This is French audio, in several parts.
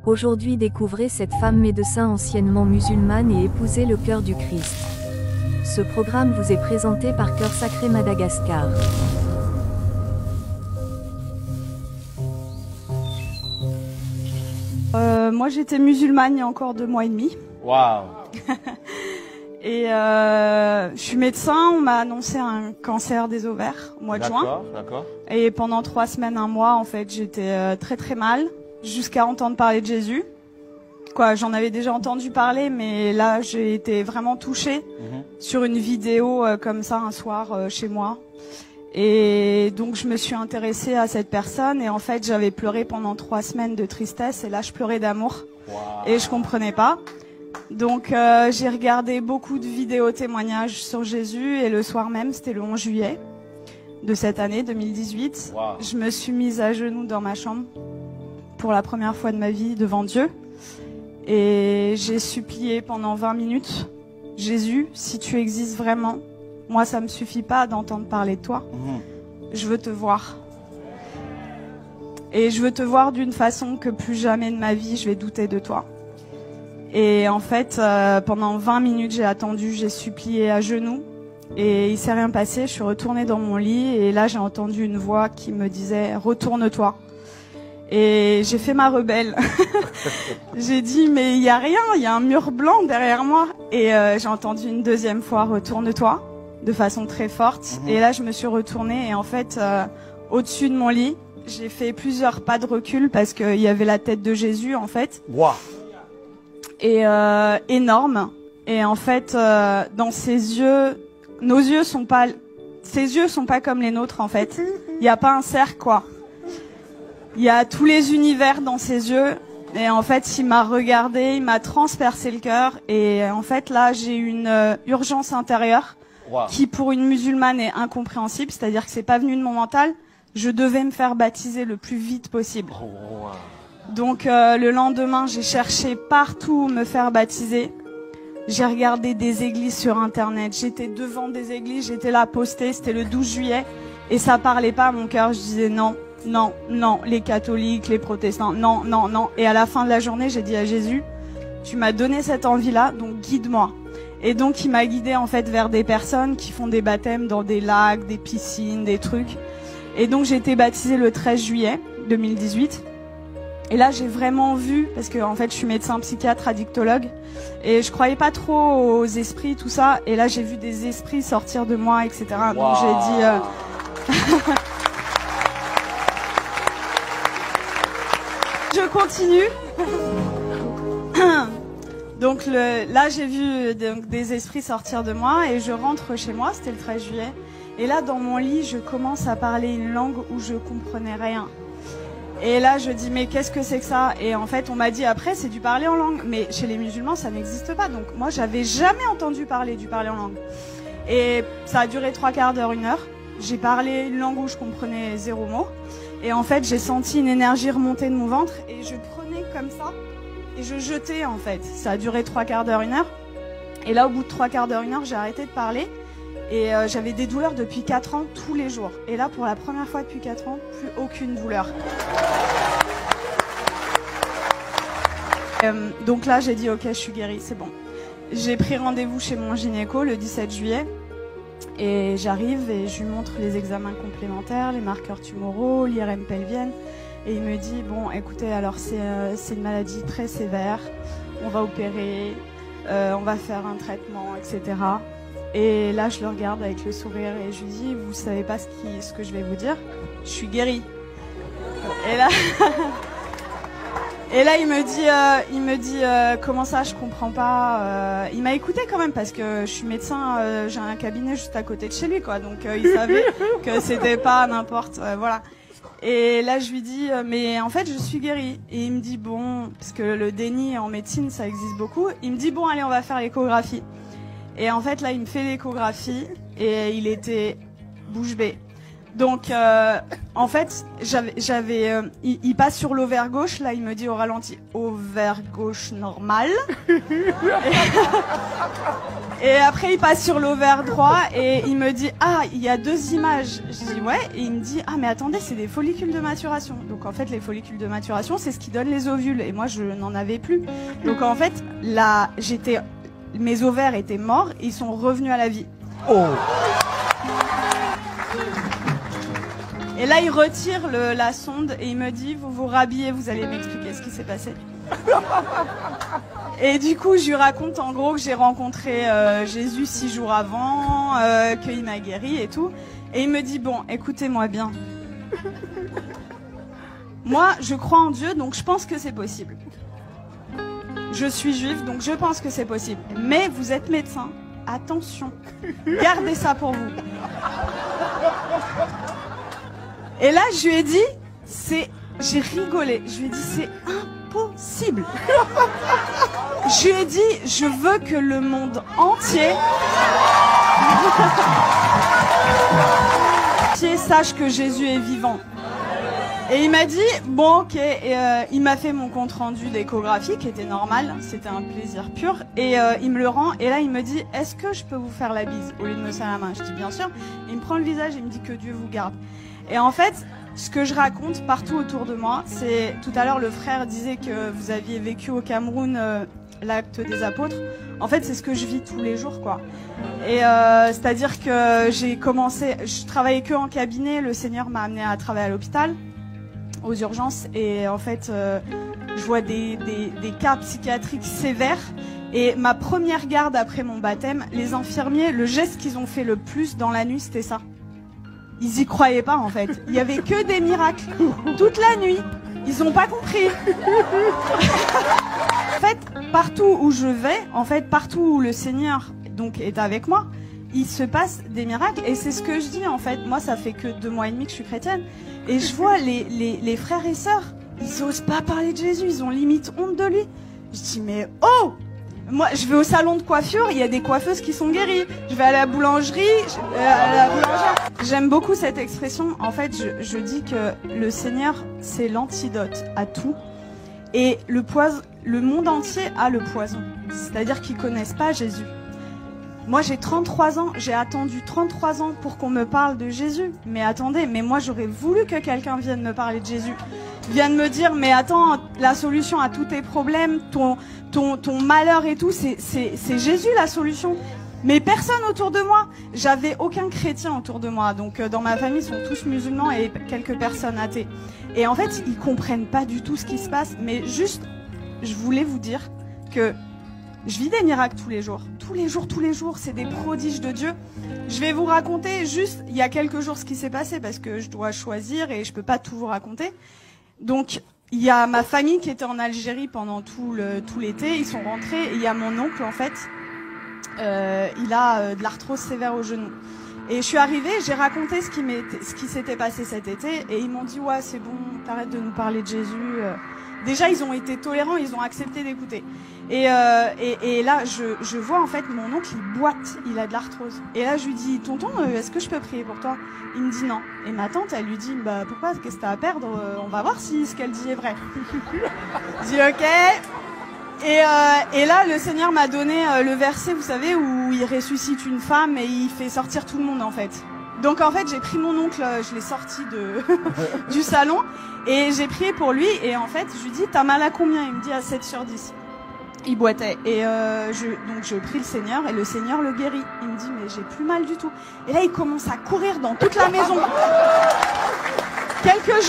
Aujourd'hui découvrez cette femme médecin anciennement musulmane et épousée le cœur du Christ. Ce programme vous est présenté par Cœur Sacré Madagascar. Moi j'étais musulmane il y a encore 2 mois et demi. Waouh. Et je suis médecin, on m'a annoncé un cancer des ovaires au mois de juin. D'accord. Et pendant 3 semaines, 1 mois, en fait, j'étais très très mal, jusqu'à entendre parler de Jésus. Quoi, j'en avais déjà entendu parler, mais là j'ai été vraiment touchée sur une vidéo comme ça un soir chez moi. Et donc je me suis intéressée à cette personne et en fait j'avais pleuré pendant 3 semaines de tristesse et là je pleurais d'amour. Wow. Et je comprenais pas. Donc j'ai regardé beaucoup de vidéos témoignages sur Jésus et le soir même, c'était le 11 juillet de cette année 2018, Wow. je me suis mise à genoux dans ma chambre pour la première fois de ma vie devant Dieu et j'ai supplié pendant 20 minutes, Jésus, si tu existes vraiment, moi ça me suffit pas d'entendre parler de toi, je veux te voir. Et je veux te voir d'une façon que plus jamais de ma vie je vais douter de toi. Et en fait, pendant 20 minutes, j'ai attendu, j'ai supplié à genoux. Et il s'est rien passé, je suis retournée dans mon lit. Et là, j'ai entendu une voix qui me disait « Retourne-toi ». Et j'ai fait ma rebelle. J'ai dit « Mais il y a rien, il y a un mur blanc derrière moi ». Et j'ai entendu une deuxième fois « Retourne-toi » de façon très forte. Et là, je me suis retournée et en fait, au-dessus de mon lit, j'ai fait plusieurs pas de recul parce qu'il y avait la tête de Jésus en fait. Wow. Et énorme. Et en fait, dans ses yeux, ses yeux sont pas comme les nôtres en fait. Il n'y a pas un cercle quoi. Il y a tous les univers dans ses yeux. Et en fait, il m'a regardé, il m'a transpercé le cœur. Et en fait, là, j'ai une urgence intérieure qui, pour une musulmane, est incompréhensible. C'est-à-dire que c'est pas venu de mon mental. Je devais me faire baptiser le plus vite possible. Donc le lendemain, j'ai cherché partout où me faire baptiser. J'ai regardé des églises sur internet. J'étais devant des églises, j'étais là postée. C'était le 12 juillet et ça parlait pas à mon cœur. Je disais non, non, non. Les catholiques, les protestants, non, non, non. Et à la fin de la journée, j'ai dit à Jésus, tu m'as donné cette envie-là, donc guide-moi. Et donc il m'a guidée en fait vers des personnes qui font des baptêmes dans des lacs, des piscines, des trucs. Et donc j'ai été baptisée le 13 juillet 2018. Et là, j'ai vraiment vu, parce que en fait, je suis médecin psychiatre, addictologue, et je croyais pas trop aux esprits, tout ça. Et là, j'ai vu des esprits sortir de moi, etc. Wow. Donc j'ai dit, je continue. Donc là, j'ai vu des esprits sortir de moi, et je rentre chez moi. C'était le 13 juillet. Et là, dans mon lit, je commence à parler une langue où je comprenais rien. Et là, je dis, mais qu'est-ce que c'est que ça? Et en fait, on m'a dit, après, c'est du parler en langue. Mais chez les musulmans, ça n'existe pas. Donc, moi, j'avais jamais entendu parler du parler en langue. Et ça a duré 3/4 d'heure, 1 heure. J'ai parlé une langue où je comprenais 0 mot. Et en fait, j'ai senti une énergie remonter de mon ventre. Et je prenais comme ça. Et je jetais, en fait. Ça a duré 3/4 d'heure, 1 heure. Et là, au bout de 3/4 d'heure, 1 heure, j'ai arrêté de parler. Et j'avais des douleurs depuis 4 ans, tous les jours. Et là, pour la première fois depuis 4 ans, plus aucune douleur. Donc là, j'ai dit, ok, je suis guérie, c'est bon. J'ai pris rendez-vous chez mon gynéco le 17 juillet. Et j'arrive et je lui montre les examens complémentaires, les marqueurs tumoraux, l'IRM pelvienne. Et il me dit, bon, écoutez, alors c'est une maladie très sévère. On va opérer, on va faire un traitement, etc. Et là, je le regarde avec le sourire et je lui dis, vous savez pas ce que je vais vous dire? Je suis guérie. Et là, il me dit, comment ça, je comprends pas. Il m'a écouté quand même parce que je suis médecin, j'ai un cabinet juste à côté de chez lui, quoi. Donc il savait que c'était pas n'importe, voilà. Et là, je lui dis, mais en fait, je suis guérie. Et il me dit, bon, parce que le déni en médecine, ça existe beaucoup. Il me dit, bon, allez, on va faire l'échographie. Et en fait, là, il me fait l'échographie et il était bouche bée. Donc, en fait, il passe sur l'ovaire gauche. Là, il me dit au ralenti, ovaire gauche normal. Et après, il passe sur l'ovaire droit et il me dit, ah, il y a 2 images. Je dis, ouais. Et il me dit, ah, mais attendez, c'est des follicules de maturation. Donc, en fait, les follicules de maturation, c'est ce qui donne les ovules. Et moi, je n'en avais plus. Donc, en fait, là, mes ovaires étaient morts. Ils sont revenus à la vie. Oh. Et là, il retire la sonde et il me dit, vous vous rhabillez, vous allez m'expliquer ce qui s'est passé. Et du coup, je lui raconte en gros que j'ai rencontré Jésus 6 jours avant, qu'il m'a guéri et tout. Et il me dit, bon, écoutez-moi bien. Moi, je crois en Dieu, donc je pense que c'est possible. Je suis juive, donc je pense que c'est possible. Mais vous êtes médecin, attention, gardez ça pour vous. Et là, je lui ai dit, j'ai rigolé. Je lui ai dit, c'est impossible. Je lui ai dit, je veux que le monde entier sache que Jésus est vivant. Et il m'a dit, bon, ok, et il m'a fait mon compte rendu d'échographie qui était normal, c'était un plaisir pur, et il me le rend, et là il me dit, est-ce que je peux vous faire la bise au lieu de me serrer la main? Je dis bien sûr. Il me prend le visage et il me dit que Dieu vous garde. Et en fait, ce que je raconte partout autour de moi, c'est, tout à l'heure le frère disait que vous aviez vécu au Cameroun l'acte des apôtres. En fait, c'est ce que je vis tous les jours, quoi. Et c'est-à-dire que j'ai commencé, je travaillais que en cabinet, le Seigneur m'a amené à travailler à l'hôpital, aux urgences, et en fait, je vois des cas psychiatriques sévères. Et ma première garde après mon baptême, les infirmiers, le geste qu'ils ont fait le plus dans la nuit, c'était ça. Ils y croyaient pas, en fait. Il y avait que des miracles. Toute la nuit. Ils ont pas compris. En fait, partout où je vais, en fait, partout où le Seigneur donc est avec moi, il se passe des miracles. Et c'est ce que je dis, en fait. Moi, ça fait que 2 mois et demi que je suis chrétienne. Et je vois les frères et sœurs, ils osent pas parler de Jésus. Ils ont limite honte de lui. Je dis, mais oh! Moi, je vais au salon de coiffure, il y a des coiffeuses qui sont guéries. Je vais à la boulangerie, J'aime beaucoup cette expression. En fait, je dis que le Seigneur, c'est l'antidote à tout. Et le monde entier a le poison. C'est-à-dire qu'ils connaissent pas Jésus. Moi, j'ai 33 ans, j'ai attendu 33 ans pour qu'on me parle de Jésus. Mais attendez, mais moi, j'aurais voulu que quelqu'un vienne me parler de Jésus. Vienne me dire, mais attends, la solution à tous tes problèmes, ton malheur et tout, c'est Jésus la solution. Mais personne autour de moi. J'avais aucun chrétien autour de moi. Donc dans ma famille, ils sont tous musulmans et quelques personnes athées. Et en fait, ils comprennent pas du tout ce qui se passe. Mais juste, je voulais vous dire que je vis des miracles tous les jours. Tous les jours, c'est des prodiges de Dieu. Je vais vous raconter juste, il y a quelques jours, ce qui s'est passé parce que je dois choisir et je peux pas tout vous raconter. Donc, il y a ma famille qui était en Algérie pendant tout l'été. Ils sont rentrés et il y a mon oncle, en fait. Il a de l'arthrose sévère au genou. Et je suis arrivée, j'ai raconté ce qui s'était passé cet été. Et ils m'ont dit, ouais, c'est bon, t'arrêtes de nous parler de Jésus. Déjà, ils ont été tolérants, ils ont accepté d'écouter. Et là, je vois en fait mon oncle, il boite, il a de l'arthrose. Et là, je lui dis, tonton, est-ce que je peux prier pour toi? Il me dit non. Et ma tante, elle lui dit, bah pourquoi? Qu'est-ce que t'as à perdre? On va voir si ce qu'elle dit est vrai. Je dis ok. Et là, le Seigneur m'a donné le verset, vous savez, où il ressuscite une femme et il fait sortir tout le monde en fait. Donc en fait, j'ai pris mon oncle, je l'ai sorti du salon et j'ai prié pour lui. Et en fait, je lui dis, t'as mal à combien? Il me dit à 7 sur 10. Il boitait. Et donc je prie le Seigneur et le Seigneur le guérit. Il me dit, mais j'ai plus mal du tout. Et là, il commence à courir dans toute la maison. Quelques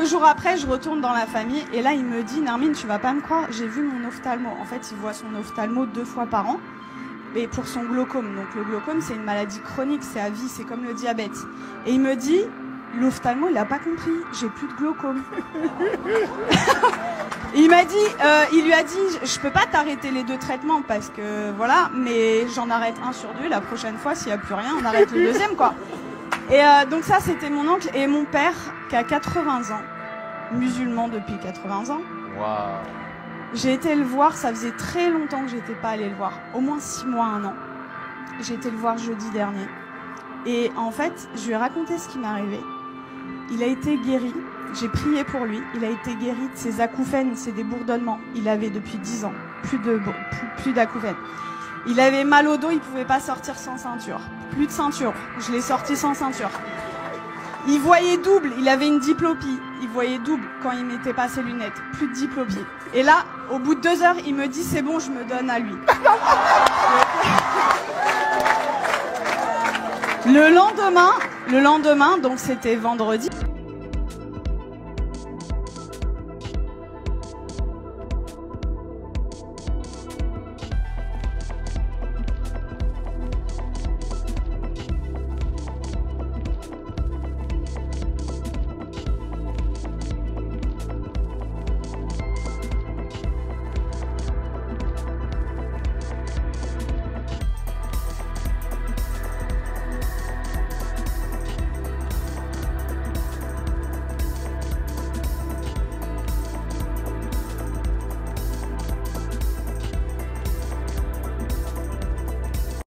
jours après, je retourne dans la famille et là, il me dit, Nermine, tu vas pas me croire, j'ai vu mon ophtalmo. En fait, il voit son ophtalmo 2 fois par an. Et pour son glaucome. Donc le glaucome, c'est une maladie chronique, c'est à vie, c'est comme le diabète. Et il me dit, l'ophtalmo, il a pas compris, j'ai plus de glaucome. Il m'a dit, il lui a dit, je peux pas t'arrêter les 2 traitements parce que voilà, mais j'en arrête 1 sur 2. La prochaine fois, s'il y a plus rien, on arrête le 2e, quoi. Et donc ça, c'était mon oncle et mon père qui a 80 ans, musulman depuis 80 ans. Wow. J'ai été le voir, ça faisait très longtemps que j'étais pas allée le voir, au moins 6 mois, 1 an. J'ai été le voir jeudi dernier. Et en fait, je lui ai raconté ce qui m'est arrivé. Il a été guéri, j'ai prié pour lui, il a été guéri de ses acouphènes, c'est des bourdonnements. Il avait depuis 10 ans, plus d'acouphènes. Il avait mal au dos, il pouvait pas sortir sans ceinture. Plus de ceinture. Je l'ai sorti sans ceinture. Il voyait double, il avait une diplopie. Il voyait double quand il mettait pas ses lunettes. Plus de diplopie. Et là, au bout de 2 heures, il me dit c'est bon, je me donne à lui. Le lendemain, donc c'était vendredi.